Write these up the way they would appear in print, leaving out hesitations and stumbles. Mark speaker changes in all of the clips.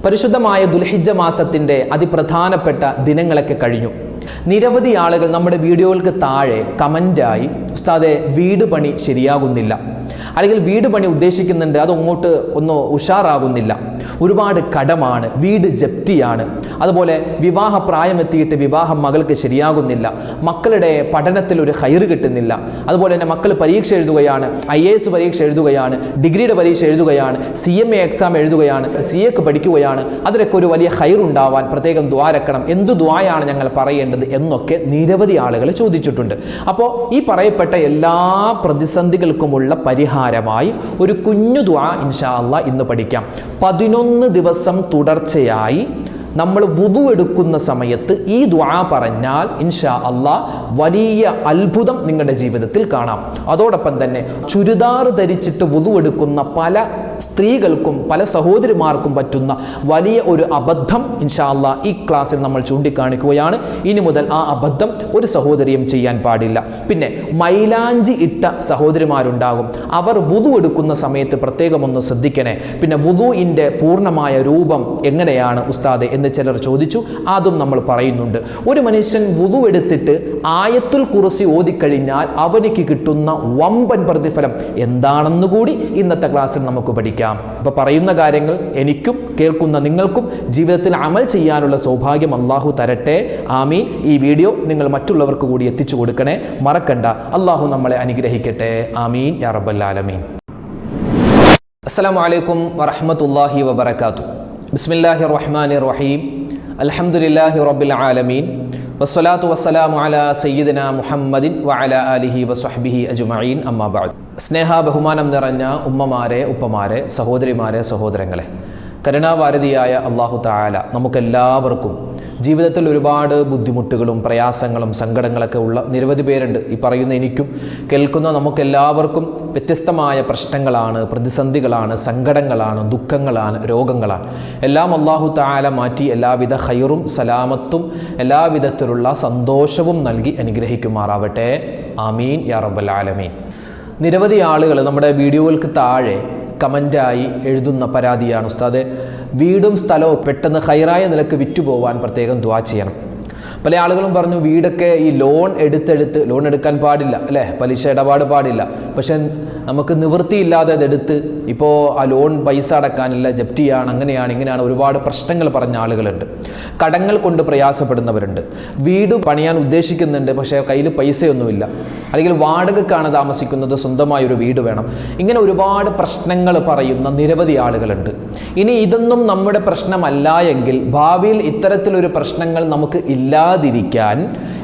Speaker 1: പരിശുദ്ധമായ ദുൽഹിജ്ജ മാസത്തിൻ്റെ അതിപ്രധാനപ്പെട്ട ദിനങ്ങളൊക്കെ കഴിഞ്ഞു. നിരവധി ആളുകൾ നമ്മുടെ വീഡിയോകൾക്ക് താഴെ കമൻ്റായി ഉസ്താദെ വീട് പണി ശരിയാകുന്നില്ല, അല്ലെങ്കിൽ വീട് പണി ഉദ്ദേശിക്കുന്നുണ്ട് അത് അങ്ങോട്ട് ഒന്ന് ഉഷാറാകുന്നില്ല, ഒരുപാട് കടമാണ്, വീട് ജപ്തിയാണ്, അതുപോലെ വിവാഹ പ്രായമെത്തിയിട്ട് വിവാഹം മകൾക്ക് ശരിയാകുന്നില്ല, മക്കളുടെ പഠനത്തിൽ ഒരു ഹൈറ് കിട്ടുന്നില്ല, അതുപോലെ തന്നെ മക്കൾ പരീക്ഷ എഴുതുകയാണ്, IAS പരീക്ഷ എഴുതുകയാണ്, ഡിഗ്രിയുടെ പരീക്ഷ എഴുതുകയാണ്, CMA എക്സാം എഴുതുകയാണ്, CAക്ക് പഠിക്കുകയാണ്, അതിലൊക്കെ ഒരു വലിയ ഹൈറുണ്ടാവാൻ പ്രത്യേകം ദ്വാരക്കണം, എന്തു ദ്വായാണ് ഞങ്ങൾ പറയേണ്ടത് എന്നൊക്കെ നിരവധി ആളുകൾ ചോദിച്ചിട്ടുണ്ട്. അപ്പോൾ ഈ പറയപ്പെട്ട എല്ലാ പ്രതിസന്ധികൾക്കുമുള്ള പരിഹാരമായി ഒരു കുഞ്ഞു ദുആ ഇൻഷാ അല്ലാഹ് ഇന്ന് പഠിക്കാം. 11 ദിവസം തുടർച്ചയായി നമ്മൾ വുദു എടുക്കുന്ന സമയത്ത് ഈ ദുആ പറഞ്ഞാൽ ഇൻഷാ അല്ലാഹ് വലിയ അത്ഭുതം നിങ്ങളുടെ ജീവിതത്തിൽ കാണാം. അതോടൊപ്പം തന്നെ ചുരിദാർ ധരിച്ചിട്ട് വുദു എടുക്കുന്ന പല സ്ത്രീകൾക്കും പല സഹോദരിമാർക്കും പറ്റുന്ന വലിയ ഒരു അബദ്ധം ഇൻഷാ അല്ലാഹ് ഈ ക്ലാസ്സിൽ നമ്മൾ ചൂണ്ടിക്കാണിക്കുകയാണ്. ഇനി മുതൽ ആ അബദ്ധം ഒരു സഹോദരിയും ചെയ്യാൻ പാടില്ല. പിന്നെ മൈലാഞ്ചി ഇട്ട സഹോദരിമാരുണ്ടാകും, അവർ വുദു എടുക്കുന്ന സമയത്ത് പ്രത്യേകം ഒന്ന് ശ്രദ്ധിക്കണേ. പിന്നെ വുദുഇൻ്റെ പൂർണ്ണമായ രൂപം എങ്ങനെയാണ് ഉസ്താദെ എന്ന് ചിലർ ചോദിച്ചു, അതും നമ്മൾ പറയുന്നുണ്ട്. ഒരു മനുഷ്യൻ വുദു എടുത്തിട്ട് ആയത്തുൽ കുർസി ഓതിക്കഴിഞ്ഞാൽ അവനിക്ക് കിട്ടുന്ന വമ്പൻ പ്രതിഫലം എന്താണെന്ന് കൂടി ഇന്നത്തെ ക്ലാസ്സിൽ നമുക്ക് പഠിക്കാം. അപ്പോൾ പറയുന്ന കാര്യങ്ങൾ എനിക്കും കേൾക്കുന്ന നിങ്ങൾക്കും ജീവിതത്തിൽ അമൽ ചെയ്യാനുള്ള സൗഭാഗ്യം അല്ലാഹു തരട്ടെ, ആമീൻ. ഈ വീഡിയോ നിങ്ങൾ മറ്റുള്ളവർക്ക് കൂടി എത്തിച്ചു കൊടുക്കണേ, മറക്കണ്ട. അല്ലാഹു നമ്മളെ അനുഗ്രഹിക്കട്ടെ, ആമീൻ യാ റബ്ബൽ ആലമീൻ. അസ്സലാമു അലൈക്കും വറഹ്മത്തുള്ളാഹി വബറകാതുഹു. ബിസ്മില്ലാഹിർ റഹ്മാനിർ റഹീം. അൽഹംദുലില്ലാഹി റബ്ബിൽ ആലമീൻ. വസ്സലാത്തു വസ്സലാമു അലാ സയ്യിദിനാ മുഹമ്മദിൻ വഅലാ ആലിഹി വസ്വഹ്ബിഹി അജ്മഈൻ. അമ്മാ ബഅദ്. സ്നേഹ ബഹുമാനം നിറഞ്ഞ ഉമ്മമാരെ, ഉപ്പമാരെ, സഹോദരിമാരെ, സഹോദരങ്ങളെ, കരുണാവാരിധിയായ അല്ലാഹു തആല നമുക്കെല്ലാവർക്കും ജീവിതത്തിൽ ഒരുപാട് ബുദ്ധിമുട്ടുകളും പ്രയാസങ്ങളും സങ്കടങ്ങളൊക്കെ ഉള്ള നിരവധി പേരുണ്ട്. ഈ പറയുന്ന എനിക്കും കേൾക്കുന്ന നമുക്കെല്ലാവർക്കും വ്യത്യസ്തമായ പ്രശ്നങ്ങളാണ്, പ്രതിസന്ധികളാണ്, സങ്കടങ്ങളാണ്, ദുഃഖങ്ങളാണ്, രോഗങ്ങളാണ്. എല്ലാം അല്ലാഹു തആല മാറ്റി എല്ലാവിധ ഖൈറും സലാമത്തും എല്ലാവിധത്തിലുള്ള സന്തോഷവും നൽകി അനുഗ്രഹിക്കുമാറാവട്ടെ, ആമീൻ യാ റബ്ബൽ ആലമീൻ. നിരവധി ആളുകൾ നമ്മുടെ വീഡിയോകൾക്ക് താഴെ കമൻ്റായി എഴുതുന്ന പരാതിയാണ് ഉസ്താദെ വീടും സ്ഥലവും പെട്ടെന്ന് ഹൈറായ നിലക്ക് വിറ്റുപോകാൻ പ്രത്യേകം ദുആ ചെയ്യണം. പല ആളുകളും പറഞ്ഞു വീടൊക്കെ ഈ ലോൺ എടുക്കാൻ പാടില്ല അല്ലേ, പലിശ ഇടപാട് പാടില്ല. പക്ഷെ നമുക്ക് നിവൃത്തിയില്ലാതെ അതെടുത്ത് ഇപ്പോൾ ആ ലോൺ പൈസ അടക്കാനില്ല, ജപ്തിയാണ്, അങ്ങനെയാണ്, ഇങ്ങനെയാണ് ഒരുപാട് പ്രശ്നങ്ങൾ പറഞ്ഞ ആളുകളുണ്ട്. കടങ്ങൾ കൊണ്ട് പ്രയാസപ്പെടുന്നവരുണ്ട്. വീട് പണിയാൻ ഉദ്ദേശിക്കുന്നുണ്ട്, പക്ഷേ കയ്യിൽ പൈസയൊന്നുമില്ല, അല്ലെങ്കിൽ വാടകയ്ക്കാണ് താമസിക്കുന്നത്, സ്വന്തമായൊരു വീട് വേണം. ഇങ്ങനെ ഒരുപാട് പ്രശ്നങ്ങൾ പറയുന്ന നിരവധി ആളുകളുണ്ട്. ഇനി ഇതൊന്നും നമ്മുടെ പ്രശ്നമല്ല എങ്കിൽ ഭാവിയിൽ ഇത്തരത്തിലൊരു പ്രശ്നങ്ങൾ നമുക്ക് ഇല്ലാതിരിക്കാൻ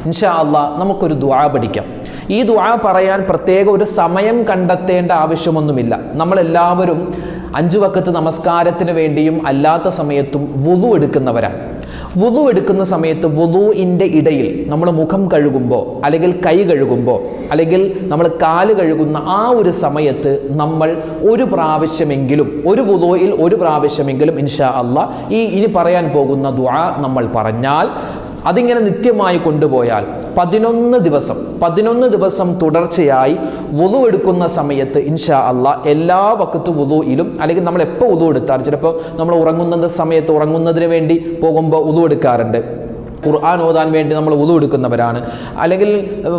Speaker 1: ഇൻഷാ അല്ലാഹ് നമുക്കൊരു ദുആ പഠിക്കാം. ഈ ദുആ പറയാൻ പ്രത്യേക ഒരു സമയം കണ്ടെത്തേണ്ട ആവശ്യമൊന്നുമില്ല. നമ്മളെല്ലാവരും 5 വഖത്ത് നമസ്കാരത്തിന് വേണ്ടിയും അല്ലാത്ത സമയത്തും വുദു എടുക്കുന്നവരാണ്. വുദു എടുക്കുന്ന സമയത്ത് വുദുഇൻ്റെ ഇടയിൽ നമ്മൾ മുഖം കഴുകുമ്പോൾ, അല്ലെങ്കിൽ കൈ കഴുകുമ്പോൾ, അല്ലെങ്കിൽ നമ്മൾ കാല് കഴുകുന്ന ആ ഒരു സമയത്ത് നമ്മൾ ഒരു പ്രാവശ്യമെങ്കിലും, ഒരു വുദുഇൽ ഒരു പ്രാവശ്യമെങ്കിലും ഇൻഷാ അല്ലാഹ് ഇനി പറയാൻ പോകുന്ന ദുആ നമ്മൾ പറഞ്ഞാൽ, അതിങ്ങനെ നിത്യമായി കൊണ്ടുപോയാൽ 11 ദിവസം തുടർച്ചയായി വുദു എടുക്കുന്ന സമയത്ത് ഇൻഷാ അല്ലാഹ് എല്ലാ വഖത്ത് വുദുയിലും, അല്ലെങ്കിൽ നമ്മൾ എപ്പോൾ വുദു എടുത്താൽ, ചിലപ്പോൾ നമ്മൾ ഉറങ്ങുന്നതിന് വേണ്ടി പോകുമ്പോൾ വുദു എടുക്കാറുണ്ട്, ഖുർആൻ ഓതാൻ വേണ്ടി നമ്മൾ വുദു എടുക്കുന്നവരാണ്, അല്ലെങ്കിൽ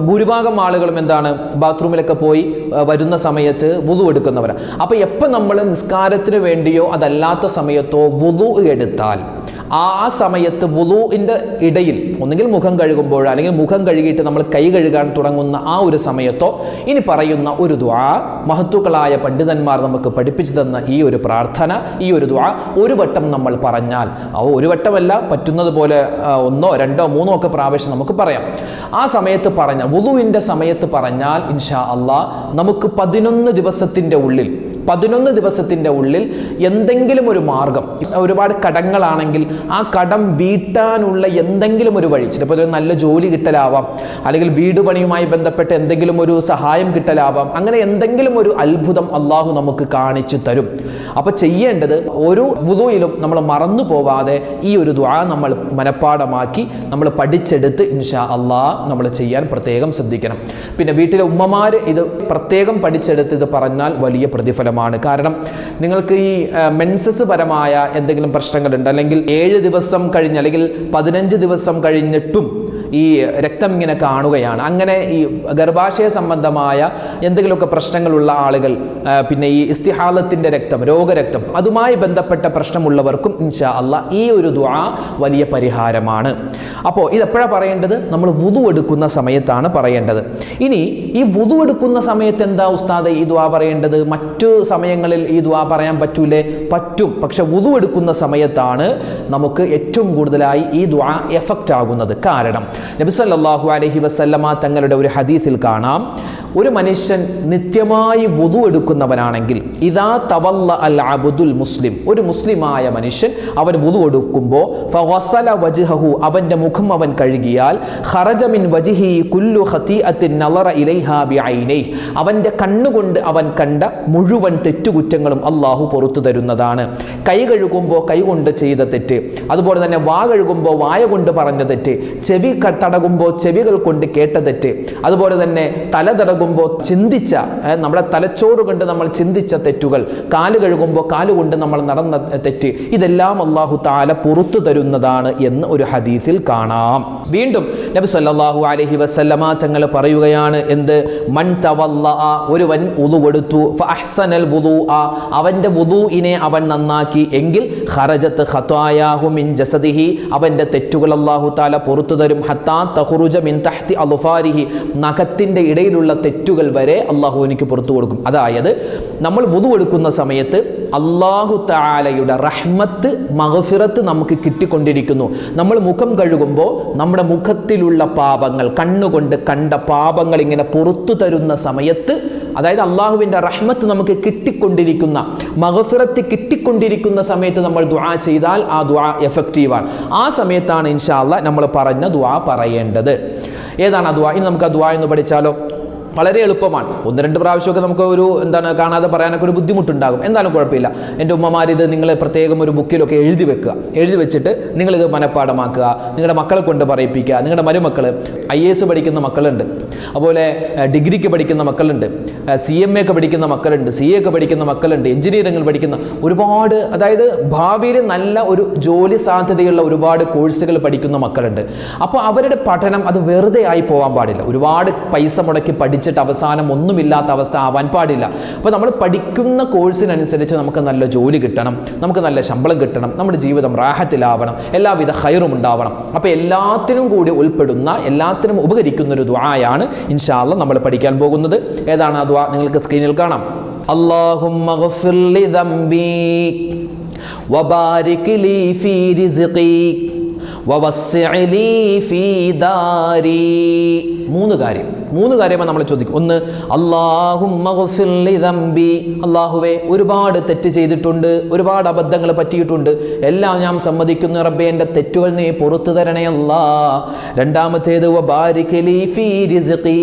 Speaker 1: ഭൂരിഭാഗം ആളുകളും എന്താണ് ബാത്റൂമിലൊക്കെ പോയി വരുന്ന സമയത്ത് വുദു എടുക്കുന്നവരാണ്. അപ്പോൾ എപ്പോൾ നമ്മൾ നിസ്കാരത്തിന് വേണ്ടിയോ അതല്ലാത്ത സമയത്തോ വുദു എടുത്താൽ ആ സമയത്ത് വുദുഇൻ്റെ ഇടയിൽ ഒന്നുകിൽ മുഖം കഴുകുമ്പോഴോ അല്ലെങ്കിൽ മുഖം കഴുകിയിട്ട് നമ്മൾ കൈ കഴുകാൻ തുടങ്ങുന്ന ആ ഒരു സമയത്തോ ഇനി പറയുന്ന ഒരു ദുആ, മഹത്തുക്കളായ പണ്ഡിതന്മാർ നമുക്ക് പഠിപ്പിച്ചു തന്ന ഈ ഒരു പ്രാർത്ഥന, ഈ ഒരു ദുആ ഒരു വട്ടം നമ്മൾ പറഞ്ഞാൽ, ഒരു വട്ടമല്ല, പറ്റുന്നത് പോലെ 1, 2, 3 ഒക്കെ പ്രാവശ്യം നമുക്ക് പറയാം. ആ സമയത്ത് പറഞ്ഞാൽ, വുദുഇൻ്റെ സമയത്ത് പറഞ്ഞാൽ ഇൻഷാ അല്ലാഹ് നമുക്ക് 11 ദിവസത്തിൻ്റെ ഉള്ളിൽ എന്തെങ്കിലും ഒരു മാർഗം, ഒരുപാട് കടങ്ങളാണെങ്കിൽ ആ കടം വീട്ടാനുള്ള എന്തെങ്കിലും ഒരു വഴി, ചിലപ്പോൾ ഒരു നല്ല ജോലി കിട്ടലാവാം, അല്ലെങ്കിൽ വീട് പണിയുമായി ബന്ധപ്പെട്ട് എന്തെങ്കിലും ഒരു സഹായം കിട്ടലാവാം, അങ്ങനെ എന്തെങ്കിലും ഒരു അത്ഭുതം അല്ലാഹു നമുക്ക് കാണിച്ചു തരും. അപ്പോൾ ചെയ്യേണ്ടത് ഒരു വുദുയിലും നമ്മൾ മറന്നു പോവാതെ ഈ ഒരു ദുആ നമ്മൾ മനപ്പാഠമാക്കി നമ്മൾ പഠിച്ചെടുത്ത് ഇൻഷാ അല്ലാഹ് നമ്മൾ ചെയ്യാൻ പ്രത്യേകം ശ്രദ്ധിക്കണം. പിന്നെ വീട്ടിലെ ഉമ്മമാർ ഇത് പ്രത്യേകം പഠിച്ചെടുത്ത് ഇത് പറഞ്ഞാൽ വലിയ പ്രതിഫലം അനുകൂലമാണ്. കാരണം നിങ്ങൾക്ക് ഈ മെൻസസ് പരമായ എന്തെങ്കിലും പ്രശ്നങ്ങളുണ്ട്, അല്ലെങ്കിൽ 7 ദിവസം കഴിഞ്ഞ് അല്ലെങ്കിൽ 15 ദിവസം കഴിഞ്ഞിട്ടും ഈ രക്തം ഇങ്ങനെ കാണുകയാണ്, അങ്ങനെ ഈ ഗർഭാശയ സംബന്ധമായ എന്തെങ്കിലുമൊക്കെ പ്രശ്നങ്ങളുള്ള ആളുകൾ, പിന്നെ ഈ ഇസ്തിഹാലത്തിൻ്റെ രക്തം, രോഗരക്തം, അതുമായി ബന്ധപ്പെട്ട പ്രശ്നമുള്ളവർക്കും ഇൻഷാ അല്ലാഹ് ഈ ഒരു ദുആ വലിയ പരിഹാരമാണ്. അപ്പോൾ ഇതെപ്പോഴാണ് പറയേണ്ടത്? നമ്മൾ വുദു എടുക്കുന്ന സമയത്താണ് പറയേണ്ടത്. ഇനി ഈ വുദു എടുക്കുന്ന സമയത്ത് എന്താ ഉസ്താദെ ഈ ദുആ പറയേണ്ടത്? മറ്റു സമയങ്ങളിൽ ഈ ദുആ പറയാൻ പറ്റൂലേ? പറ്റും. പക്ഷെ വുദു എടുക്കുന്ന സമയത്താണ് നമുക്ക് ഏറ്റവും കൂടുതലായി ഈ ദുആ എഫക്റ്റ് ആകുന്നത്. കാരണം നബി സല്ലല്ലാഹു അലൈഹി വസല്ലമ തങ്ങളുടെ ഒരു ഹദീസിൽ കാണാം, ഒരു മനുഷ്യൻ നിത്യമായി വുദു എടുക്കുന്നവനാണെങ്കിൽ, ഇദാ തവല്ല അൽ അബ്ദുൽ മുസ്ലിം, ഒരു മുസ്ലിമായ മനുഷ്യൻ അവൻ വുദു എടുക്കുമ്പോൾ ഫഗസല വജ്ഹഹു, അവന്റെ മുഖം അവൻ കഴുകിയാൽ, ഖറജ മിൻ വജ്ഹി കുല്ലു ഖതീഅത്തിൻ നളറ ഇലൈഹാ ബിഐനൈഹി, അവന്റെ കണ്ണുകൊണ്ട് അവൻ കണ്ട മുഴുവൻ തെറ്റുകുറ്റങ്ങളും അല്ലാഹു പുറത്തു തരുന്നതാണ്. കൈ കഴുകുമ്പോൾ കൈ കൊണ്ട് ചെയ്ത തെറ്റ്, അതുപോലെ തന്നെ വാ കഴുകുമ്പോൾ വായ കൊണ്ട് പറഞ്ഞ തെറ്റ്, ചെവി തടകുമ്പോൾ ചെവികൾ കൊണ്ട് കേട്ട തെറ്റ്, അതുപോലെ തന്നെ തല തടകുമ്പോൾ ചിന്തിച്ച, നമ്മുടെ തലച്ചോറ് കൊണ്ട് നമ്മൾ ചിന്തിച്ച തെറ്റുകൾ, കാല് കഴുകുമ്പോൾ കാലുകൊണ്ട് നമ്മൾ നടന്ന തെറ്റ്, ഇതെല്ലാം അല്ലാഹു തആല പുറത്തു തരുന്നതാണ് എന്ന് ഒരു ഹദീസിൽ കാണാം. വീണ്ടും നബി സല്ലല്ലാഹു അലൈഹി വസല്ലമ തങ്ങൾ പറയുകയാണ്, എന്ത്? മൻ തവല്ലഅ, ഒരുവൻ വുദു എടുത്തു, ഫഅഹ്സനൽ വുദൂഅ, അവന്റെ വുദൂഇനെ അവൻ നന്നാക്കി എങ്കിൽ, ഖറജത് ഖതായാഹു മിൻ ജസദിഹി, അവന്റെ തെറ്റുകൾ അല്ലാഹു തആല പുറത്തു തരും. ഹത്താ തഖ്റുജ മിൻ തഹ്തി അദ്ഫാരിഹി, നഖത്തിന്റെ ഇടയിലുള്ള തെറ്റുകൾ വരെ അല്ലാഹു എനിക്ക് പുറത്തു കൊടുക്കും. അതായത് നമ്മൾ വുദു എടുക്കുന്ന സമയത്ത് അല്ലാഹു തആലയുടെ റഹ്മത്ത്, മഗ്ഫിറത്ത് നമുക്ക് കിട്ടിക്കൊണ്ടിരിക്കുന്നു. നമ്മൾ മുഖം കഴുകുമ്പോൾ നമ്മുടെ മുഖത്തിലുള്ള പാപങ്ങൾ, കണ്ണുകൊണ്ട് കണ്ട പാപങ്ങൾ ഇങ്ങനെ പുറത്തു തരുന്ന സമയത്ത്, അതായത് അള്ളാഹുവിൻ്റെ റഹ്മത്ത് നമുക്ക് കിട്ടിക്കൊണ്ടിരിക്കുന്ന, മഗ്ഫിറത്ത് കിട്ടിക്കൊണ്ടിരിക്കുന്ന സമയത്ത് നമ്മൾ ദുആ ചെയ്താൽ ആ ദുആ എഫക്റ്റീവാണ്. ആ സമയത്താണ് ഇൻഷാ അല്ലാഹ് നമ്മൾ പറഞ്ഞ ദുആ പറയേണ്ടത്. ഏതാണ് ആ ദുആ? ഇനി നമുക്ക് ആ ദുആ എന്ന് പഠിച്ചാലോ? വളരെ എളുപ്പമാണ്. 1-2 പ്രാവശ്യമൊക്കെ നമുക്ക് ഒരു കാണാതെ പറയാനൊക്കെ ഒരു ബുദ്ധിമുട്ടുണ്ടാകും. എന്തായാലും കുഴപ്പമില്ല. എൻ്റെ ഉമ്മമാരിത് നിങ്ങൾ പ്രത്യേകം ഒരു ബുക്കിലൊക്കെ എഴുതി വെക്കുക. എഴുതി വെച്ചിട്ട് നിങ്ങളിത് മനഃപ്പാഠമാക്കുക, നിങ്ങളുടെ മക്കളെ കൊണ്ട് പറയിപ്പിക്കുക. നിങ്ങളുടെ മരുമക്കൾ IAS പഠിക്കുന്ന മക്കളുണ്ട്, അതുപോലെ ഡിഗ്രിക്ക് പഠിക്കുന്ന മക്കളുണ്ട്, CMA ഒക്കെ പഠിക്കുന്ന മക്കളുണ്ട്, CA ഒക്കെ പഠിക്കുന്ന മക്കളുണ്ട്, എഞ്ചിനീയറിംഗിൽ പഠിക്കുന്ന ഒരുപാട്, അതായത് ഭാവിയിൽ നല്ല ഒരു ജോലി സാധ്യതയുള്ള ഒരുപാട് കോഴ്സുകൾ പഠിക്കുന്ന മക്കളുണ്ട്. അപ്പോൾ അവരുടെ പഠനം അത് വെറുതെ ആയി പോകാൻ പാടില്ല. ഒരുപാട് പൈസ മുടക്കി പഠിച്ചിട്ട് അവസാനം ഒന്നുമില്ലാത്ത അവസ്ഥ ആവാൻ പാടില്ല. അപ്പോൾ നമ്മൾ പഠിക്കുന്ന കോഴ്സിനനുസരിച്ച് നമുക്ക് നല്ല ജോലി കിട്ടണം, നമുക്ക് നല്ല ശമ്പളം കിട്ടണം, നമ്മുടെ ജീവിതം റാഹത്തിലാവണം, എല്ലാവിധ ഖൈറും ഉണ്ടാവണം. അപ്പോൾ എല്ലാത്തിനും കൂടി ഉൾപ്പെടുന്ന, എല്ലാത്തിനും ഉപകരിക്കുന്ന ഒരു ദുആയാണ് ഇൻഷാ അല്ലാഹ് നമ്മൾ പഠിക്കാൻ പോകുന്നത്. ഏതാണ് ആ ദുആ? നിങ്ങൾക്ക് സ്ക്രീനിൽ കാണാം. അല്ലാഹുമ്മ ഗ്ഫിർ ലി ദംബി വബാരിക് ലി ഫീ റിസ്ഖി വവസ്സിഅ ലി ഫീ ദാരി. മൂന്ന് കാര്യമാണ് നമ്മൾ ചോദിക്കും. ഒന്ന്, അല്ലാഹുമ്മ ഗ്ഫിർ ലി ദംബി, അല്ലാഹുവേ ഒരുപാട് തെറ്റ് ചെയ്തിട്ടുണ്ട്, ഒരുപാട് അബദ്ധങ്ങൾ പറ്റിയിട്ടുണ്ട്, എല്ലാം ഞാൻ സമ്മതിക്കുന്നു റബ്ബേ, എൻ്റെ തെറ്റുകൾ നീ പുറത്തു തരണേ അല്ലാ. രണ്ടാമത്തേത്, വബാരിക് ലി ഫീ റിസ്ഖി,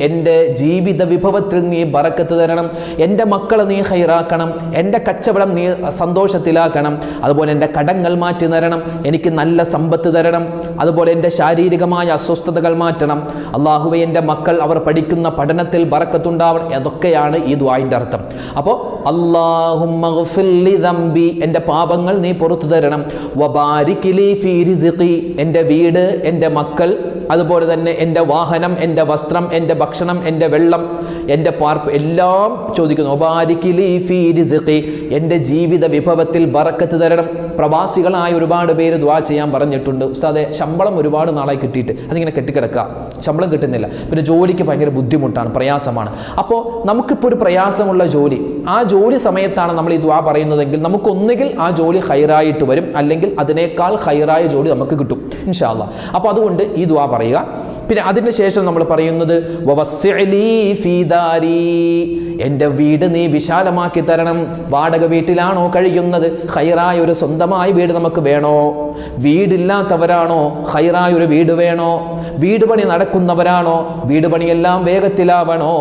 Speaker 1: എൻ്റെ ജീവിത വിഭവത്തിൽ നീ ബറക്കത്ത് തരണം, എൻ്റെ മക്കളെ നീ ഖൈറാക്കണം, എൻ്റെ കച്ചവടം നീ സന്തോഷത്തിലാക്കണം, അതുപോലെ എൻ്റെ കടങ്ങൾ മാറ്റി തരണം, എനിക്ക് നല്ല സമ്പത്ത് തരണം, അതുപോലെ എൻ്റെ ശാരീരികമായ അസ്വസ്ഥതകൾ മാറ്റണം. അല്ലാഹുവേ എൻ്റെ മക്കൾ അവർ പഠിക്കുന്ന പഠനത്തിൽ ബറക്കത്തുണ്ടാവണം. അതൊക്കെയാണ് ഈ ദുആഇന്റെ അർത്ഥം. അപ്പോൾ അല്ലാഹുമ്മ ഗ്ഫിർ ലി ദംബി, എൻ്റെ പാപങ്ങൾ നീ പുറത്തു തരണം, വബാരിക് ലി ഫീ റിസ്ഖി, എൻ്റെ വീട്, എൻ്റെ മക്കൾ, അതുപോലെ തന്നെ എൻ്റെ വാഹനം, എൻ്റെ വസ്ത്രം, എൻ്റെ ഭക്ഷണം, എൻ്റെ വെള്ളം, എൻ്റെ പാർപ്പ് എല്ലാം ചോദിക്കുന്നു. വബാരിക് ലി ഫീ റിസ്ഖി, എൻ്റെ ജീവിത വിഭവത്തിൽ ബറക്കത്ത് തരണം. പ്രവാസികളായ ഒരുപാട് പേര് ദുആ ചെയ്യാൻ പറഞ്ഞിട്ടുണ്ട്. ഉസ്താദെ ശമ്പളം ഒരുപാട് നാളായി കിട്ടിയിട്ട് അതിങ്ങനെ കെട്ടിക്കിടക്കുക, ശമ്പളം കിട്ടുന്നില്ല, പിന്നെ ജോലിക്ക് ഭയങ്കര ബുദ്ധിമുട്ടാണ്, പ്രയാസമാണ്. അപ്പോൾ നമുക്കിപ്പോൾ ഒരു പ്രയാസമുള്ള ജോലി, ആ ജോലി സമയത്താണ് നമ്മൾ ഈ ദുആ പറയുന്നതെങ്കിൽ നമുക്കൊന്നുകിൽ ആ ജോലി ഖൈറായിട്ട് വരും, അല്ലെങ്കിൽ അതിനേക്കാൾ ഖൈറായ ജോലി നമുക്ക് കിട്ടും ഇൻഷാ അല്ലാഹ്. അപ്പോൾ അതുകൊണ്ട് ഈ ദുആ പറയുക. പിന്നെ അതിന് ശേഷം നമ്മൾ പറയുന്നത് വവസ്സിഅ ലി ഫീ ദാരി, എൻ്റെ വീട് നീ വിശാലമാക്കി തരണം. വാടക വീട്ടിലാണോ കഴിയുന്നത്? ഖൈറായ ഒരു സ്വന്തമായ വീട് നമുക്ക് വേണോ? വീടില്ലാത്തവരാണോ? ഖൈറായ ഒരു വീട് വേണോ? വീട് പണി നടക്കുന്നവരാണോ? വീട് പണിയെല്ലാം വേഗത്തിലാവണോ?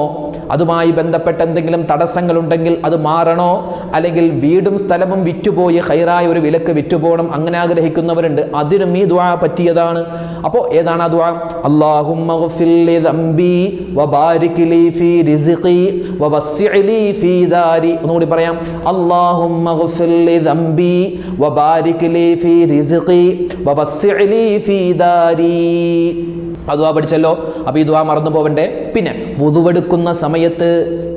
Speaker 1: അതുമായി ബന്ധപ്പെട്ട എന്തെങ്കിലും തടസ്സങ്ങളുണ്ടെങ്കിൽ അത് മാറണോ, അല്ലെങ്കിൽ വീടും സ്ഥലവും വിറ്റുപോയി ഖൈറായ ഒരു വിലക്ക് വിറ്റുപോകണം, അങ്ങനെ ആഗ്രഹിക്കുന്നവരുണ്ട്. അതിനും ഈ ദുആ പറ്റിയതാണ്. അപ്പോൾ ഏതാണ് ആ ദുആ? അല്ലാഹുമ്മ ഗ്ഫിർ ലി ദംബി വബാരിക് ലി ഫീ റിസ്ഖി വവസ്സി ലി ഫീ ദാരി. ഒന്നുകൂടി പറയാം. അല്ലാഹുമ്മ ഗ്ഫിർ ലി ദംബി വബാരിക് ലി ഫീ റിസ്ഖി വവസ്സി ലി ഫീ ദാരി. ആ ദുആ പഠിച്ചല്ലോ. അപ്പോൾ ഈ ദുആ മറന്നു പോവണ്ടേ. പിന്നെ വുദുവെടുക്കുന്ന സമയത്ത്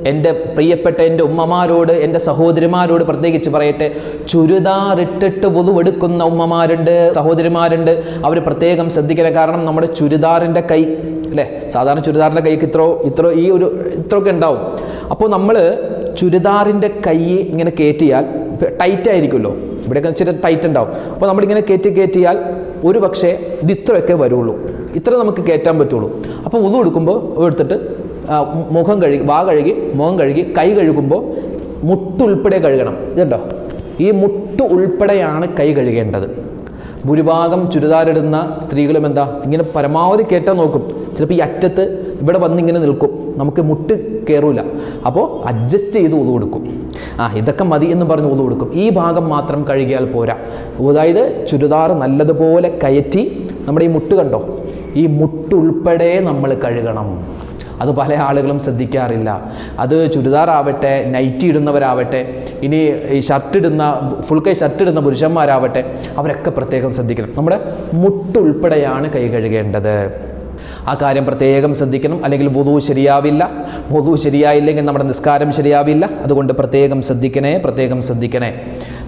Speaker 1: എൻ്റെ പ്രിയപ്പെട്ട എൻ്റെ ഉമ്മമാരോട്, എൻ്റെ സഹോദരിമാരോട് പ്രത്യേകിച്ച് പറയട്ടെ, ചുരിദാറിട്ടിട്ട് വുദുവെടുക്കുന്ന ഉമ്മമാരുണ്ട്, സഹോദരിമാരുണ്ട്. അവർ പ്രത്യേകം ശ്രദ്ധിക്കണം. കാരണം നമ്മുടെ ചുരിദാറിൻ്റെ കൈ അല്ലേ, സാധാരണ ചുരിദാറിൻ്റെ കൈക്ക് ഇത്രയൊക്കെ ഉണ്ടാവും. അപ്പോൾ നമ്മൾ ചുരിദാറിൻ്റെ കൈ ഇങ്ങനെ കയറ്റിയാൽ ടൈറ്റ് ആയിരിക്കുമല്ലോ, ഇവിടെയൊക്കെ ഇച്ചിരി ടൈറ്റ് ഉണ്ടാവും. അപ്പോൾ നമ്മളിങ്ങനെ കയറ്റിയാൽ ഒരു പക്ഷേ ഇത് ഇത്രയൊക്കെ വരുള്ളൂ, ഇത്ര നമുക്ക് കയറ്റാൻ പറ്റുള്ളൂ. അപ്പോൾ വുദു എടുക്കുമ്പോൾ എടുത്തിട്ട് മുഖം കഴുകി, മുഖം കഴുകി, കൈ കഴുകുമ്പോൾ മുട്ടുൾപ്പെടെ കഴുകണം. ഇതുണ്ടോ, ഈ മുട്ട് ഉൾപ്പെടെയാണ് കൈ കഴുകേണ്ടത്. ഭൂരിഭാഗം ചുരിദാറിടുന്ന സ്ത്രീകളും എന്താ ഇങ്ങനെ പരമാവധി കയറ്റാൻ നോക്കും. ചിലപ്പോൾ ഈ അറ്റത്ത് ഇവിടെ വന്നിങ്ങനെ നിൽക്കും, നമുക്ക് മുട്ട് കയറൂല. അപ്പോൾ അഡ്ജസ്റ്റ് ചെയ്ത് വുദു കൊടുക്കും. ഇതൊക്കെ മതി എന്ന് പറഞ്ഞ് വുദു കൊടുക്കും. ഈ ഭാഗം മാത്രം കഴുകിയാൽ പോരാ. അതായത് ചുരിദാർ നല്ലതുപോലെ കയറ്റി നമ്മുടെ ഈ മുട്ട് കണ്ടോ, ഈ മുട്ടുൾപ്പെടെ നമ്മൾ കഴുകണം. അത് പല ആളുകളും ശ്രദ്ധിക്കാറില്ല. അത് ചുരിദാർ ആവട്ടെ, നൈറ്റി ഇടുന്നവരാവട്ടെ, ഇനി ഈ ഫുൾ കൈ ഷർട്ട് ഇടുന്ന പുരുഷന്മാരാവട്ടെ, അവരൊക്കെ പ്രത്യേകം ശ്രദ്ധിക്കണം. നമ്മുടെ മുട്ടുൾപ്പെടെയാണ് കൈ കഴുകേണ്ടത്. ആ കാര്യം പ്രത്യേകം ശ്രദ്ധിക്കണം. അല്ലെങ്കിൽ വുദു ശരിയാവില്ല. വുദു ശരിയായില്ലെങ്കിൽ നമ്മുടെ നിസ്കാരം ശരിയാവില്ല. അതുകൊണ്ട് പ്രത്യേകം ശ്രദ്ധിക്കണേ.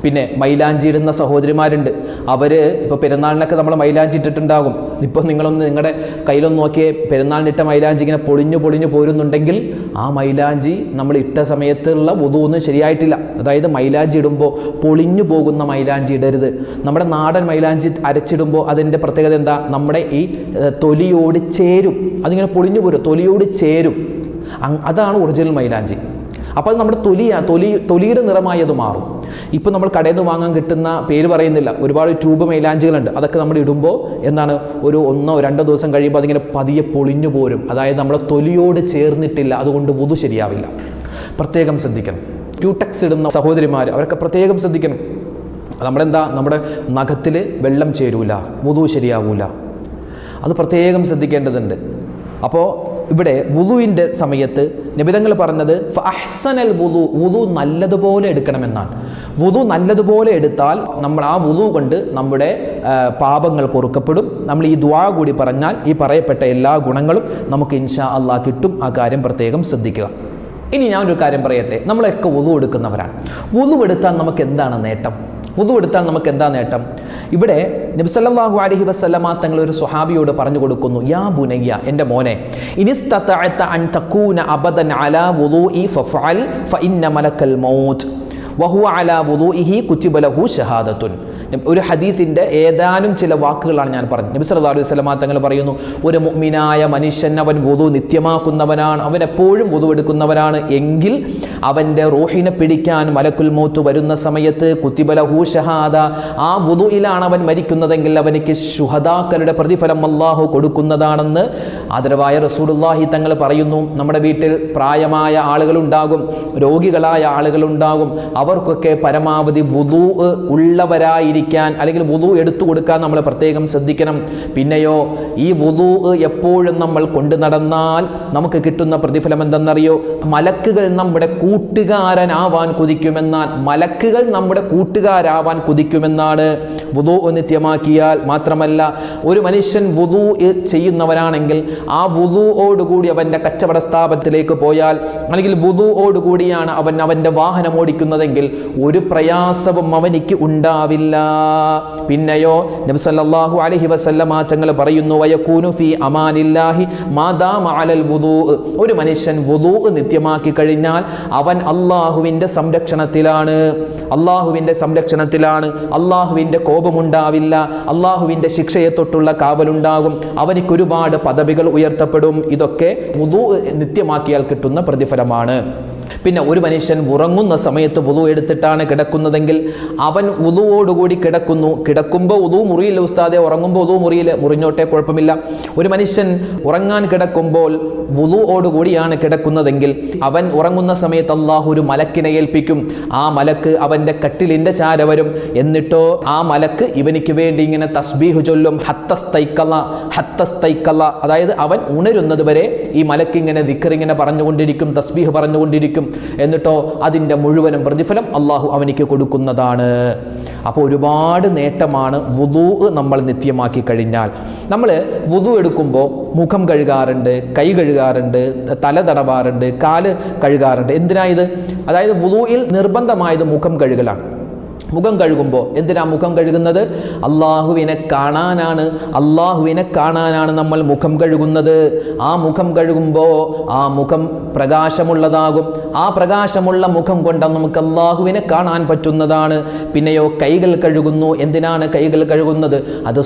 Speaker 1: പിന്നെ മൈലാഞ്ചി ഇടുന്ന സഹോദരിമാരുണ്ട്. അവർ ഇപ്പോൾ പെരുന്നാളിനൊക്കെ നമ്മൾ മൈലാഞ്ചി ഇട്ടിട്ടുണ്ടാകും. ഇപ്പോൾ നിങ്ങളുടെ കയ്യിലൊന്ന് നോക്കിയേ, പെരുന്നാളിനിട്ട മൈലാഞ്ചി ഇങ്ങനെ പൊളിഞ്ഞു പോരുന്നുണ്ടെങ്കിൽ ആ മൈലാഞ്ചി നമ്മൾ ഇട്ട സമയത്തുള്ള വുദു ഒന്നും ശരിയായിട്ടില്ല. അതായത് മൈലാഞ്ചി ഇടുമ്പോൾ പൊളിഞ്ഞു പോകുന്ന മൈലാഞ്ചി ഇടരുത്. നമ്മുടെ നാടൻ മൈലാഞ്ചി അരച്ചിടുമ്പോൾ അതിൻ്റെ പ്രത്യേകത എന്താ? നമ്മുടെ ഈ തൊലിയോട് ചേരും. അതിങ്ങനെ പൊളിഞ്ഞു പോരും, തൊലിയോട് ചേരും. അതാണ് ഒറിജിനൽ മൈലാഞ്ചി. അപ്പോൾ അത് നമ്മുടെ തൊലിയുടെ നിറമായി അത് മാറും. ഇപ്പോൾ നമ്മൾ കടയിൽ നിന്ന് വാങ്ങാൻ കിട്ടുന്ന, പേര് പറയുന്നില്ല, ഒരുപാട് ട്യൂബ് മൈലാഞ്ചികളുണ്ട്. അതൊക്കെ നമ്മൾ ഇടുമ്പോൾ എന്താണ്, ഒരു 1-2 ദിവസം കഴിയുമ്പോൾ അതിങ്ങനെ പതിയെ പൊളിഞ്ഞു പോരും. അതായത് നമ്മുടെ തൊലിയോട് ചേർന്നിട്ടില്ല. അതുകൊണ്ട് വുദു ശരിയാവില്ല. പ്രത്യേകം ശ്രദ്ധിക്കണം. ക്യൂടെക്സ് ഇടുന്ന സഹോദരിമാർ, അവരൊക്കെ പ്രത്യേകം ശ്രദ്ധിക്കണം. നമ്മുടെ നഖത്തിൽ വെള്ളം ചേരൂല, വുദു ശരിയാവൂല. അത് പ്രത്യേകം ശ്രദ്ധിക്കേണ്ടതുണ്ട്. അപ്പോൾ ഇവിടെ വുദുവിൻ്റെ സമയത്ത് നബിതങ്ങൾ പറഞ്ഞത് ഫഅഹ്സനൽ വുദു നല്ലതുപോലെ എടുക്കണമെന്നാണ്. വുദു നല്ലതുപോലെ എടുത്താൽ നമ്മൾ ആ വുദു കൊണ്ട് നമ്മുടെ പാപങ്ങൾ പൊറുക്കപ്പെടും. നമ്മൾ ഈ ദുആ കൂടി പറഞ്ഞാൽ ഈ പറയപ്പെട്ട എല്ലാ ഗുണങ്ങളും നമുക്ക് ഇൻഷാ അല്ലാഹ് കിട്ടും. ആ കാര്യം പ്രത്യേകം ശ്രദ്ധിക്കുക. ഇനി ഞാനൊരു കാര്യം പറയട്ടെ. നമ്മളൊക്കെ വുദു എടുക്കുന്നവരാണ്. വുദു എടുത്താൽ നമുക്ക് എന്താണ് നേട്ടം? ഇവിടെ നബി സല്ലല്ലാഹു അലൈഹി വസല്ലമ തങ്ങൾ ഒരു സ്വഹാബിയോട് പറഞ്ഞു കൊടുക്കുന്നു, യാ ബുനയ്യ, എൻ്റെ മോനെ, ഇനിസ്തതഅത അൻ തകൂന അബദൻ അലാ വുദൂഇ ഫഫഅൽ ഫഇന്ന മലക്കൽ മൗത്ത് വഹുവ അലാ വുദൂഇഹി കുതിബ ലഹു ഷഹാദത്തുൻ. ഒരു ഹദീസിൻ്റെ ഏതാനും ചില വാക്കുകളാണ് ഞാൻ പറഞ്ഞത്. നബി സല്ലല്ലാഹു അലൈഹി വസല്ലമ തങ്ങൾ പറയുന്നു, ഒരു മുഅ്മിനായ മനുഷ്യൻ അവൻ വുദു നിത്യമാക്കുന്നവനാണ്, അവൻ എപ്പോഴും വുദു എടുക്കുന്നവനാണ് എങ്കിൽ അവൻ്റെ റൂഹിനെ പിടിക്കാൻ മലക്കുൽ മൗത്ത് വരുന്ന സമയത്ത് കുതിബ ലഹു ഷഹാദ, ആ വുദുയിലാണ് അവൻ മരിക്കുന്നതെങ്കിൽ അവനിക്ക് ശുഹദാക്കളുടെ പ്രതിഫലം അല്ലാഹു കൊടുക്കുന്നതാണെന്ന് ആദരവായ റസൂലുള്ളാഹി തങ്ങൾ പറയുന്നു. നമ്മുടെ വീട്ടിൽ പ്രായമായ ആളുകളുണ്ടാകും, രോഗികളായ ആളുകളുണ്ടാകും. അവർക്കൊക്കെ പരമാവധി വുദു ഉള്ളവരായിരിക്കും അല്ലെങ്കിൽ വുദു എടുത്തു കൊടുക്കാൻ നമ്മൾ പ്രത്യേകം ശ്രദ്ധിക്കണം. പിന്നെയോ ഈ വുദു എപ്പോഴും നമ്മൾ കൊണ്ടു നടന്നാൽ നമുക്ക് കിട്ടുന്ന പ്രതിഫലം എന്തെന്നറിയോ? മലക്കുകൾ നമ്മുടെ കൂട്ടുകാരാവാൻ കൊതിക്കുമെന്നാണ് വുദു നിത്യമാക്കിയാൽ. മാത്രമല്ല, ഒരു മനുഷ്യൻ വുദു ചെയ്യുന്നവനാണെങ്കിൽ ആ വുദുവോടുകൂടി അവൻ്റെ കച്ചവട സ്ഥാപനത്തിലേക്ക് പോയാൽ, അല്ലെങ്കിൽ വുദുവോടുകൂടിയാണ് അവൻ്റെ വാഹനം ഓടിക്കുന്നതെങ്കിൽ ഒരു പ്രയാസവും അവനിക്ക് ഉണ്ടാവില്ല. പിന്നെയോ നബി സല്ലല്ലാഹു അലൈഹി വസല്ലമ തങ്ങൾ പറയുന്നു, വയകൂനു ഫീ അമാനില്ലാഹി മാദാമ അലൽ വുദൂ. ഒരു മനുഷ്യൻ വുദൂ നിത്യമാക്കി കഴിഞ്ഞാൽ അവൻ അല്ലാഹുവിൻ്റെ സംരക്ഷണത്തിലാണ്. അല്ലാഹുവിൻ്റെ കോപമുണ്ടാവില്ല, അല്ലാഹുവിൻ്റെ ശിക്ഷയെ തൊട്ടുള്ള കാവലുണ്ടാകും, അവനിക്ക് ഒരുപാട് പദവികൾ ഉയർത്തപ്പെടും. ഇതൊക്കെ വുദൂ നിത്യമാക്കിയാൽ കിട്ടുന്ന പ്രതിഫലമാണ്. പിന്നെ ഒരു മനുഷ്യൻ ഉറങ്ങുന്ന സമയത്ത് വുളു എടുത്തിട്ടാണ് കിടക്കുന്നതെങ്കിൽ അവൻ വുളുവോടുകൂടി കിടക്കുമ്പോൾ വുളു മുറിയില്ല ഉസ്താദെ, ഉറങ്ങുമ്പോൾ വുളു മുറിയില്ല, മുറിഞ്ഞോട്ടെ കുഴപ്പമില്ല. ഒരു മനുഷ്യൻ ഉറങ്ങാൻ കിടക്കുമ്പോൾ വുളുവോടുകൂടിയാണ് കിടക്കുന്നതെങ്കിൽ അവൻ ഉറങ്ങുന്ന സമയത്ത് അള്ളാഹു ഒരു മലക്കിനെ ഏൽപ്പിക്കും. ആ മലക്ക് അവൻ്റെ കട്ടിലിൻ്റെ ചാര വരും. എന്നിട്ടോ ആ മലക്ക് ഇവനിക്ക് വേണ്ടി ഇങ്ങനെ തസ്ബീഹ് ചൊല്ലും. ഹത്തസ്തൈക്കല്ല, അതായത് അവൻ ഉണരുന്നത് വരെ ഈ മലക്ക് ഇങ്ങനെ ദിക്ർ ഇങ്ങനെ പറഞ്ഞുകൊണ്ടിരിക്കും, തസ്ബീഹ് പറഞ്ഞുകൊണ്ടിരിക്കും. എന്നിട്ടോ അതിൻ്റെ മുഴുവനും പ്രതിഫലം അള്ളാഹു അവനിക്ക് കൊടുക്കുന്നതാണ്. അപ്പോൾ ഒരുപാട് നേട്ടമാണ് വുളു നമ്മൾ നിത്യമാക്കി കഴിഞ്ഞാൽ. നമ്മൾ വുളു എടുക്കുമ്പോൾ മുഖം കഴുകാറുണ്ട്, കൈ കഴുകാറുണ്ട്, തല തടവാറുണ്ട്, കാല് കഴുകാറുണ്ട്. എന്തിനാ ഇത്? അതായത് വുളുയിൽ നിർബന്ധമായത് മുഖം കഴുകലാണ്. മുഖം കഴുകുമ്പോൾ എന്തിനാ മുഖം കഴുകുന്നത്? അള്ളാഹുവിനെ കാണാനാണ് നമ്മൾ മുഖം കഴുകുന്നത്. ആ മുഖം കഴുകുമ്പോൾ ആ മുഖം പ്രകാശമുള്ളതാകും. ആ പ്രകാശമുള്ള മുഖം കൊണ്ട് നമുക്ക് അള്ളാഹുവിനെ കാണാൻ പറ്റുന്നതാണ്. പിന്നെയോ കൈകൾ കഴുകുന്നു. എന്തിനാണ് കൈകൾ കഴുകുന്നത്? അത്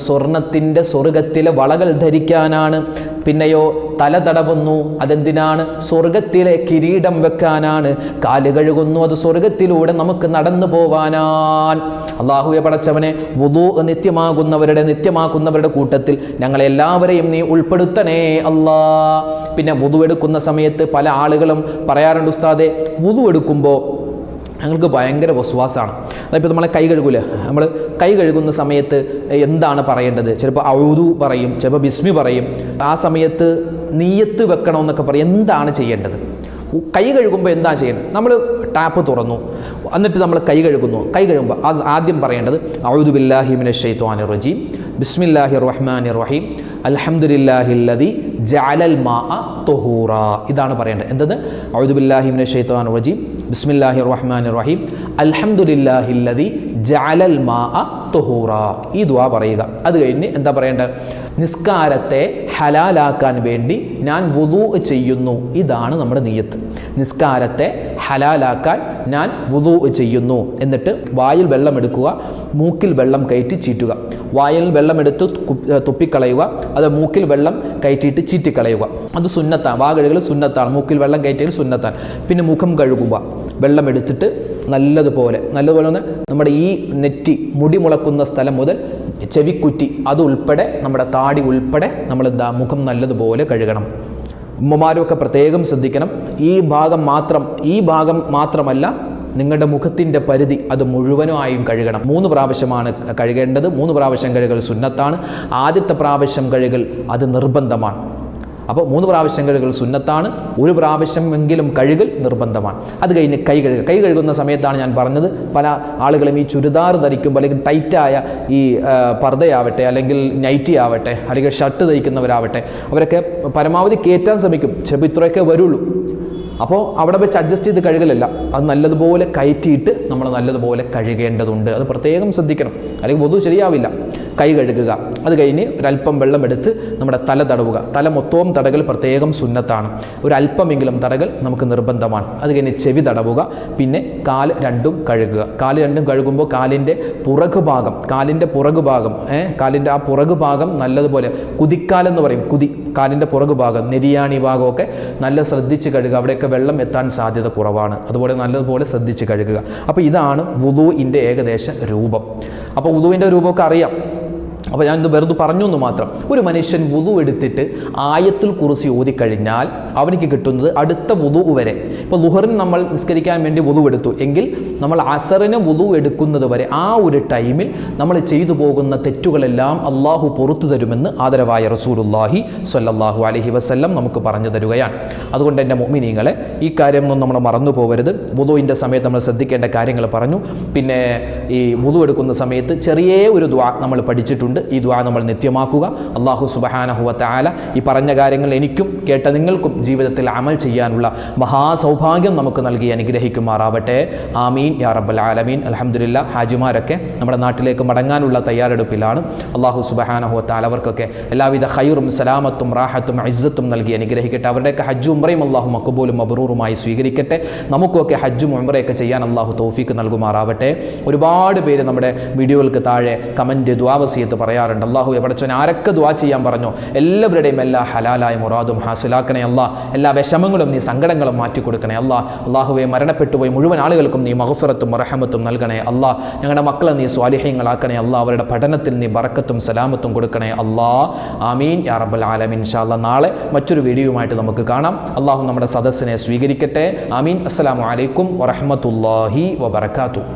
Speaker 1: സ്വർഗത്തിലെ വളകൾ ധരിക്കാനാണ്. പിന്നെയോ തല തടവുന്നു. അതെന്തിനാണ്? സ്വർഗത്തിലെ കിരീടം വെക്കാനാണ്. കാല് കഴുകുന്നു. അത് സ്വർഗത്തിലൂടെ നമുക്ക് നടന്നു പോവാനാണ്. അല്ലാഹുവേ പടച്ചവനെ, വുളു നിത്യമാക്കുന്നവരുടെ കൂട്ടത്തിൽ ഞങ്ങളെല്ലാവരെയും നീ ഉൾപ്പെടുത്തണേ അല്ലാ. പിന്നെ വുളു എടുക്കുന്ന സമയത്ത് പല ആളുകളും പറയാറുണ്ട്, ഉസ്താദെ വുളു എടുക്കുമ്പോൾ ഞങ്ങൾക്ക് ഭയങ്കര വസ്വാസാണ്. അതിപ്പോൾ നമ്മളെ കൈ കഴുകൂല, നമ്മൾ കൈ കഴുകുന്ന സമയത്ത് എന്താണ് പറയേണ്ടത്? ചിലപ്പോൾ ഔദു പറയും, ചിലപ്പോൾ ബിസ്മി പറയും. ആ സമയത്ത് നിയ്യത്ത് വെക്കണമെന്നൊക്കെ പറയും. എന്താണ് ചെയ്യേണ്ടത്? കൈ കഴുകുമ്പോൾ എന്താ ചെയ്യേണ്ടത്? നമ്മൾ ടാപ്പ് തുറന്നു, എന്നിട്ട് നമ്മൾ കൈ കഴുകുന്നു. കൈ കഴുകുമ്പോൾ ആദ്യം പറയേണ്ടത് അഊദു ബില്ലാഹി മിനശ് ശൈത്വാനിർ റജീം, ബിസ്മില്ലാഹിർ റഹ്മാനിർ റഹീം, അൽഹംദുലില്ലാഹില്ലദി ജഅലൽ മാഅ തുഹൂറ. ഇതാണ് പറയേണ്ടത്. എന്തത്? അഊദു ബില്ലാഹി മിനശ് ശൈത്വാനിർ റജീം, ബിസ്മില്ലാഹിർ റഹ്മാനിർ റഹീം, അൽഹംദുലില്ലാഹില്ലദി ജഅലൽ മാഅ തുഹൂറ. ഈ ദുആ പറയുക. അത് കഴിഞ്ഞ് എന്താ പറയേണ്ടത്? നിസ്കാരത്തെ ഹലാലാക്കാൻ വേണ്ടി ഞാൻ വുളു ചെയ്യുന്നു. ഇതാണ് നമ്മുടെ നിയ്യത്ത്. നിസ്കാരത്തെ ഹലാലാക്കാൻ ഞാൻ വുളു ചെയ്യുന്നു. എന്നിട്ട് വായിൽ വെള്ളം എടുക്കുക, മൂക്കിൽ വെള്ളം കയറ്റി ചീറ്റുക. വായിൽ വെള്ളമെടുത്ത് തുപ്പിക്കളയുക, അത് മൂക്കിൽ വെള്ളം കയറ്റിയിട്ട് ചീറ്റിക്കളയുക. അത് സുന്നത്താണ്. വാ കഴുകൽ സുന്നത്താണ്, മൂക്കിൽ വെള്ളം കയറ്റിയാൽ സുന്നത്താണ്. പിന്നെ മുഖം കഴുകുക. വെള്ളം എടുത്തിട്ട് നല്ലതുപോലെ നമ്മുടെ ഈ നെറ്റി, മുടി മുളക്കുന്ന സ്ഥലം മുതൽ ചെവിക്കുറ്റി അതുൾപ്പെടെ നമ്മുടെ താടി ഉൾപ്പെടെ നമ്മൾ മുഖം നല്ലതുപോലെ കഴുകണം. ഉമ്മമാരൊക്കെ പ്രത്യേകം ശ്രദ്ധിക്കണം. ഈ ഭാഗം മാത്രമല്ല, നിങ്ങളുടെ മുഖത്തിൻ്റെ പരിധി അത് മുഴുവനായും കഴുകണം. 3 പ്രാവശ്യമാണ് കഴുകേണ്ടത്. 3 പ്രാവശ്യം കഴുകൽ സുന്നത്താണ്. ആദ്യത്തെ പ്രാവശ്യം കഴുകൽ അത് നിർബന്ധമാണ്. അപ്പോൾ 3 പ്രാവശ്യം കഴുകൽ സുന്നത്താണ്, 1 പ്രാവശ്യമെങ്കിലും കഴുകൽ നിർബന്ധമാണ്. അത് കഴിഞ്ഞ് കൈ കഴുകുന്ന സമയത്താണ് ഞാൻ പറഞ്ഞത്, പല ആളുകളും ഈ ചുരിദാർ ധരിക്കുമ്പോൾ, അല്ലെങ്കിൽ ടൈറ്റായ ഈ പർദ്ദയാവട്ടെ, അല്ലെങ്കിൽ നൈറ്റി ആവട്ടെ, അല്ലെങ്കിൽ ഷർട്ട് ധരിക്കുന്നവരാവട്ടെ, അവരൊക്കെ പരമാവധി കയറ്റാൻ ശ്രമിക്കും. ചിലപ്പോൾ ഇത്രയൊക്കെ വരുള്ളൂ. അപ്പോൾ അവിടെ വെച്ച് അഡ്ജസ്റ്റ് ചെയ്ത് കഴുകലല്ല, അത് നല്ലതുപോലെ കയറ്റിയിട്ട് നമ്മൾ നല്ലതുപോലെ കഴുകേണ്ടതുണ്ട്. അത് പ്രത്യേകം ശ്രദ്ധിക്കണം, അല്ലെങ്കിൽ വുളു ശരിയാവില്ല. കൈ കഴുകുക. അത് കഴിഞ്ഞ് ഒരല്പം വെള്ളമെടുത്ത് നമ്മുടെ തല തടവുക. തല മൊത്തവും തടകൽ പ്രത്യേകം സുന്നത്താണ്. ഒരല്പമെങ്കിലും തടകൽ നമുക്ക് നിർബന്ധമാണ്. അത് കഴിഞ്ഞ് ചെവി തടവുക. പിന്നെ കാല് രണ്ടും കഴുകുക. കാല് രണ്ടും കഴുകുമ്പോൾ കാലിൻ്റെ പുറകുഭാഗം കാലിൻ്റെ ആ പുറകുഭാഗം നല്ലതുപോലെ, കുതിക്കാലെന്ന് പറയും, കാലിൻ്റെ പുറകുഭാഗം, നെരിയാണി ഭാഗമൊക്കെ നല്ല ശ്രദ്ധിച്ച് കഴുകുക. അവിടെയൊക്കെ വെള്ളം എത്താൻ സാധ്യത കുറവാണ്. അതുപോലെ നല്ലതുപോലെ ശ്രദ്ധിച്ച് കഴുകുക. അപ്പോൾ ഇതാണ് വുളുവിൻ്റെ ഏകദേശ രൂപം. അപ്പോൾ വുളുവിൻ്റെ രൂപമൊക്കെ അറിയാം. അപ്പോൾ ഞാനിത് വെറുതെ പറഞ്ഞു എന്ന് മാത്രം. ഒരു മനുഷ്യൻ വുളു എടുത്തിട്ട് ആയത്തുൽ കുർസി ഓതിക്കഴിഞ്ഞാൽ അവനിക്ക് കിട്ടുന്നത് അടുത്ത വുളു വരെ. ഇപ്പോൾ ളുഹറിന് നമ്മൾ നിസ്കരിക്കാൻ വേണ്ടി വുളു എടുത്തു എങ്കിൽ നമ്മൾ അസറിന് വുളു എടുക്കുന്നത് വരെ ആ ഒരു ടൈമിൽ നമ്മൾ ചെയ്തു പോകുന്ന തെറ്റുകളെല്ലാം അള്ളാഹു പുറത്തു തരുമെന്ന് ആദരവായ റസൂലുള്ളാഹി സ്വല്ലല്ലാഹു അലൈഹി വസല്ലം നമുക്ക് പറഞ്ഞു തരുകയാണ്. അതുകൊണ്ട് എൻ്റെ മുഅ്മിനീങ്ങളെ, ഈ കാര്യമൊന്നും നമ്മൾ മറന്നു പോകരുത്. വുളുവിൻ്റെ സമയത്ത് നമ്മൾ ശ്രദ്ധിക്കേണ്ട കാര്യങ്ങൾ പറഞ്ഞു. പിന്നെ ഈ വുളു എടുക്കുന്ന സമയത്ത് ചെറിയ ഒരു ദുആ നമ്മൾ പഠിച്ചിട്ടുണ്ട്. ഈ ദുആ നമ്മൾ നിത്യമാക്കുക. അല്ലാഹു സുബ്ഹാനഹു വ തആല ഈ പറഞ്ഞ കാര്യങ്ങൾ എനിക്കും കേട്ട നിങ്ങൾക്കും ജീവിതത്തിൽ അമൽ ചെയ്യാനുള്ള മഹാസൗഭാഗ്യം നമുക്ക് നൽകി അനുഗ്രഹിക്കുമാറാവട്ടെ. ആമീൻ യാ റബ്ബൽ ആലമീൻ. അൽഹംദുലില്ലാഹ്, ഹാജിമാരൊക്കെ നമ്മുടെ നാട്ടിലേക്ക് മടങ്ങാനുള്ള തയ്യാറെടുപ്പിലാണ്. അല്ലാഹു സുബ്ഹാനഹു വ തആല അവർക്കൊക്കെ എല്ലാവിധ ഖൈറും സലാമത്തും റാഹത്തും ഇസ്സത്തും നൽകി അനുഗ്രഹിക്കട്ടെ. അവരുടെയൊക്കെ ഹജ്ജും ഉംറയും അല്ലാഹു മഖ്ബൂലും മബ്റൂറുമായി സ്വീകരിക്കട്ടെ. നമുക്കൊക്കെ ഹജ്ജും ഉംറയൊക്കെ ചെയ്യാൻ അല്ലാഹു തൗഫീക്ക് നൽകുമാറാവട്ടെ. ഒരുപാട് പേര് നമ്മുടെ വീഡിയോകൾക്ക് താഴെ കമൻറ്റ്, ദുആ വസിയത്ത് പറയാറുണ്ട്. അള്ളാഹുവെ പടച്ചവൻ ആരൊക്കെ ദുആ ചെയ്യാൻ പറഞ്ഞോ എല്ലാവരുടെയും എല്ലാ ഹലാലായ മുറാദും ഹാസിലാക്കണേ അല്ലാ. എല്ലാ വിഷമങ്ങളും നീ സങ്കടങ്ങളും മാറ്റി കൊടുക്കണേ അല്ലാ. അള്ളാഹുവെ മരണപ്പെട്ടുപോയി മുഴുവൻ ആളുകൾക്കും നീ മഗ്ഫിറത്തും റഹ്മത്തും നൽകണേ അല്ലാ. ഞങ്ങളുടെ മക്കളെ നീ സ്വാലിഹീങ്ങളാക്കണേ അല്ലാ. അവരുടെ പഠനത്തിൽ നീ ബറക്കത്തും സലാമത്തും കൊടുക്കണേ അല്ലാ. ആമീൻ യാ റബ്ബൽ ആലമീൻ. ഇൻഷാ അല്ലാ നാളെ മറ്റൊരു വീഡിയോയുമായിട്ട് നമുക്ക് കാണാം. അള്ളാഹു നമ്മുടെ സദസ്സിനെ സ്വീകരിക്കട്ടെ. ആമീൻ. അസ്സലാമു അലൈക്കും വറഹ്മത്തുള്ളാഹി വബറകാതുഹു.